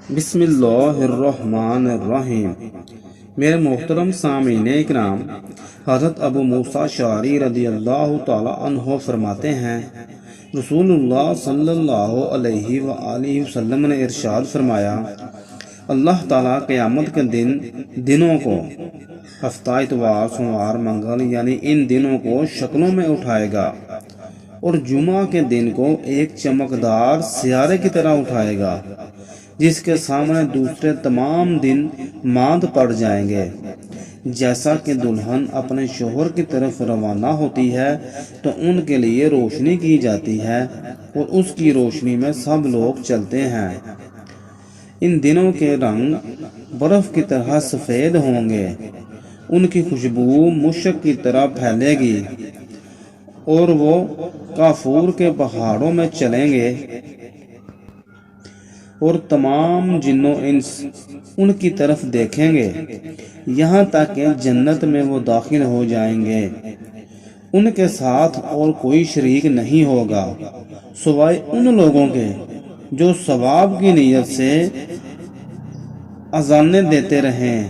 بسم اللہ الرحمن الرحیم۔ میرے محترم سامعین اکرام، حضرت ابو موسیٰ اشعری رضی اللہ تعالی عنہ فرماتے ہیں، رسول اللہ صلی اللہ علیہ وآلہ وسلم نے ارشاد فرمایا، اللہ تعالیٰ قیامت کے دنوں کو ہفتہ، اتوار، سوموار، منگل یعنی ان دنوں کو شکلوں میں اٹھائے گا، اور جمعہ کے دن کو ایک چمکدار سیارے کی طرح اٹھائے گا، جس کے سامنے دوسرے تمام دن ماند پڑ جائیں گے۔ جیسا کہ دلہن اپنے شوہر کی طرف روانہ ہوتی ہے تو ان کے لیے روشنی کی جاتی ہے اور اس کی روشنی میں سب لوگ چلتے ہیں۔ ان دنوں کے رنگ برف کی طرح سفید ہوں گے، ان کی خوشبو مشک کی طرح پھیلے گی، اور وہ کافور کے پہاڑوں میں چلیں گے، اور تمام جن و انس ان کی طرف دیکھیں گے، یہاں تک کہ جنت میں وہ داخل ہو جائیں گے۔ ان کے ساتھ اور کوئی شریک نہیں ہوگا سوائے ان لوگوں کے جو ثواب کی نیت سے اذانیں دیتے رہیں۔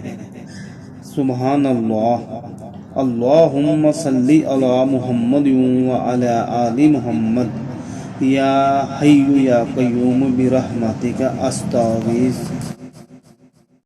سبحان اللہ، اللہم صلی علی محمد وعلی آل محمد، یا حی یا قیوم برحمتک استغیث۔